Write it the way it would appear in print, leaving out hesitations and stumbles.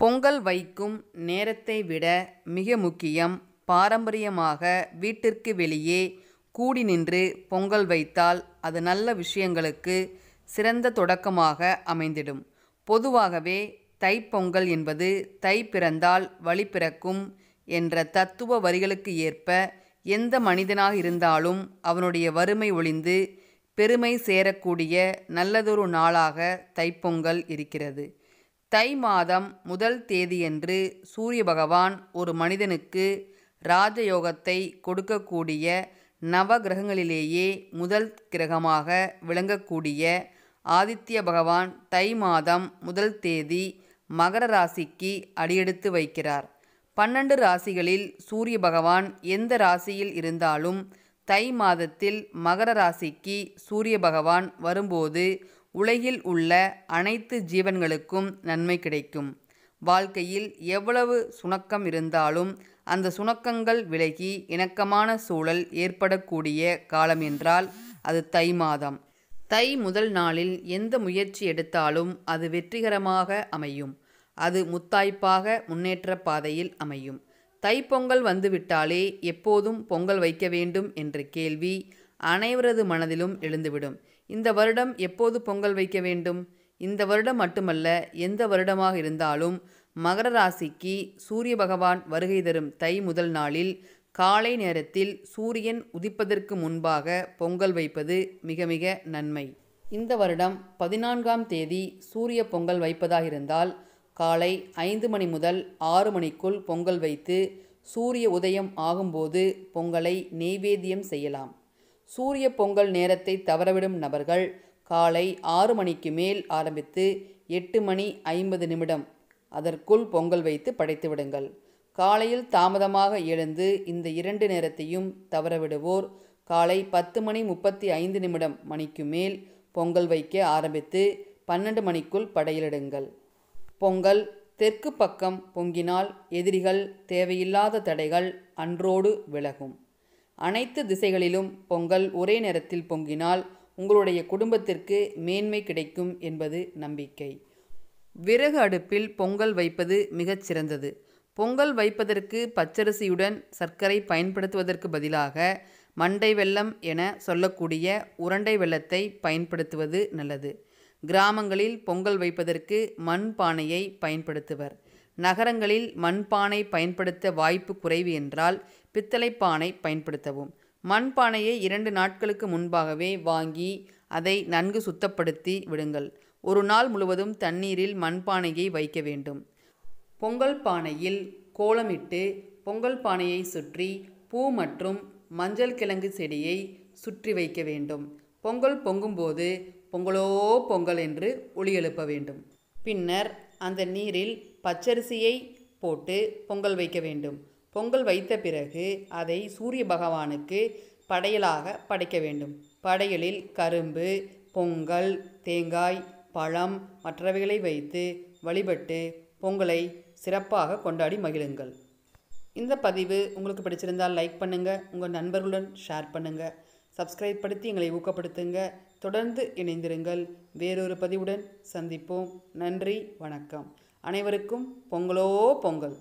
பொங்கல் வைக்கும் நேரத்தை விட மிக முக்கியம். பாரம்பரியமாக வீட்டிற்கு வெளியே கூடி நின்று பொங்கல் வைத்தால் அது நல்ல விஷயங்களுக்கு சிறந்த தொடக்கமாக அமைந்திடும். பொதுவாகவே தைப்பொங்கல் என்பது தை பிறந்தால் வழி பிறக்கும் என்ற தத்துவ வரிகளுக்கு ஏற்ப எந்த மனிதனாக இருந்தாலும் அவனுடைய வறுமை ஒழிந்து பெருமை சேரக்கூடிய நல்லதொரு நாளாக தைப்பொங்கல் இருக்கிறது. தை மாதம் முதல் தேதியன்று சூரிய பகவான் ஒரு மனிதனுக்கு ராஜயோகத்தை கொடுக்கக்கூடிய நவ கிரகங்களிலேயே முதல் கிரகமாக விளங்கக்கூடிய ஆதித்ய பகவான் தை மாதம் முதல் தேதி மகர ராசிக்கு அடியெடுத்து வைக்கிறார். 12 ராசிகளில் சூரிய பகவான் எந்த ராசியில் இருந்தாலும் தை மாதத்தில் மகர ராசிக்கு சூரிய பகவான் வரும்போது உலகில் உள்ள அனைத்து ஜீவன்களுக்கும் நன்மை கிடைக்கும். வாழ்க்கையில் எவ்வளவு சுணக்கம் இருந்தாலும் அந்த சுணக்கங்கள் விலகி இணக்கமான சூழல் ஏற்படக்கூடிய காலம் என்றால் அது தை மாதம். தை முதல் நாளில் எந்த முயற்சி எடுத்தாலும் அது வெற்றிகரமாக அமையும். அது முத்தாய்ப்பாக முன்னேற்ற பாதையில் அமையும். தைப்பொங்கல் வந்துவிட்டாலே எப்போதும் பொங்கல் வைக்க வேண்டும் என்ற கேள்வி அனைவரது மனதிலும் எழுந்துவிடும். இந்த வருடம் எப்போது பொங்கல் வைக்க வேண்டும்? இந்த வருடம் மட்டுமல்ல, எந்த வருடமாக இருந்தாலும் மகர ராசிக்கு சூரிய பகவான் வருகை தரும் தை முதல் நாளில் காலை நேரத்தில் சூரியன் உதிப்பதற்கு முன்பாக பொங்கல் வைப்பது மிக மிக நன்மை. இந்த வருடம் 14ஆம் தேதி சூரிய பொங்கல் வைப்பதாக இருந்தால் காலை 5 மணி முதல் 6 மணிக்குள் பொங்கல் வைத்து சூரிய உதயம் ஆகும்போது பொங்கலை நெய்வேத்தியம் செய்யலாம். சூரிய பொங்கல் நேரத்தை தவறவிடும் நபர்கள் காலை 6 மணிக்கு மேல் ஆரம்பித்து 8 மணி 50 நிமிடம் அதற்குள் பொங்கல் வைத்து படைத்து விடுங்கள். காலையில் தாமதமாக எழுந்து இந்த 2 நேரத்தையும் தவறவிடுவோர் காலை 10 மணி 35 நிமிடம் மணிக்கு மேல் பொங்கல் வைக்க ஆரம்பித்து 12 மணிக்குள் படையலிடுங்கள். பொங்கல் தெற்கு பக்கம் பொங்கினால் எதிரிகள் தேவையில்லாத தடைகள் அன்றோடு விலகும். அனைத்து திசைகளிலும் பொங்கல் ஒரே நேரத்தில் பொங்கினால் உங்களுடைய குடும்பத்திற்கு மேன்மை கிடைக்கும் என்பது நம்பிக்கை. விறகு அடுப்பில் பொங்கல் வைப்பது மிகச் சிறந்தது. பொங்கல் வைப்பதற்கு பச்சரிசியுடன் சர்க்கரை பயன்படுத்துவதற்கு பதிலாக மண்டை வெல்லம் என சொல்லக்கூடிய உருண்டை வெல்லத்தை பயன்படுத்துவது நல்லது. கிராமங்களில் பொங்கல் வைப்பதற்கு மண் பானையை பயன்படுத்துவர். நகரங்களில் மண்பானை பயன்படுத்த வாய்ப்பு குறைவு என்றால் பித்தளை பானை பயன்படுத்தவும். மண்பானையை 2 நாட்களுக்கு முன்பாகவே வாங்கி அதை நன்கு சுத்தப்படுத்தி விடுங்கள். ஒரு நாள் முழுவதும் தண்ணீரில் மண்பானையை வைக்க வேண்டும். பொங்கல் பானையில் கோலமிட்டு பொங்கல் பானையை சுற்றி பூ மற்றும் மஞ்சள் கிழங்கு செடியை சுற்றி வைக்க வேண்டும். பொங்கல் பொங்கும்போது பொங்கலோ பொங்கல் என்று ஒலி எழுப்ப வேண்டும். பின்னர் அந்த நீரில் பச்சரிசியை போட்டு பொங்கல் வைக்க வேண்டும். பொங்கல் வைத்த பிறகு அதை சூரிய பகவானுக்கு படையலாக படைக்க வேண்டும். படையலில் கரும்பு, பொங்கல், தேங்காய், பழம் மற்றவைகளை வைத்து வழிபட்டு பொங்கலை சிறப்பாக கொண்டாடி மகிழுங்கள். இந்த பதிவு உங்களுக்கு பிடிச்சிருந்தால் லைக் பண்ணுங்கள், உங்கள் நண்பர்களுடன் ஷேர் பண்ணுங்கள், சப்ஸ்கிரைப் படுத்தி எங்களை ஊக்கப்படுத்துங்க. தொடர்ந்து இணைந்திருங்கள். வேறொரு பதிவுடன் சந்திப்போம். நன்றி, வணக்கம். அனைவருக்கும் பொங்கலோ பொங்கல்.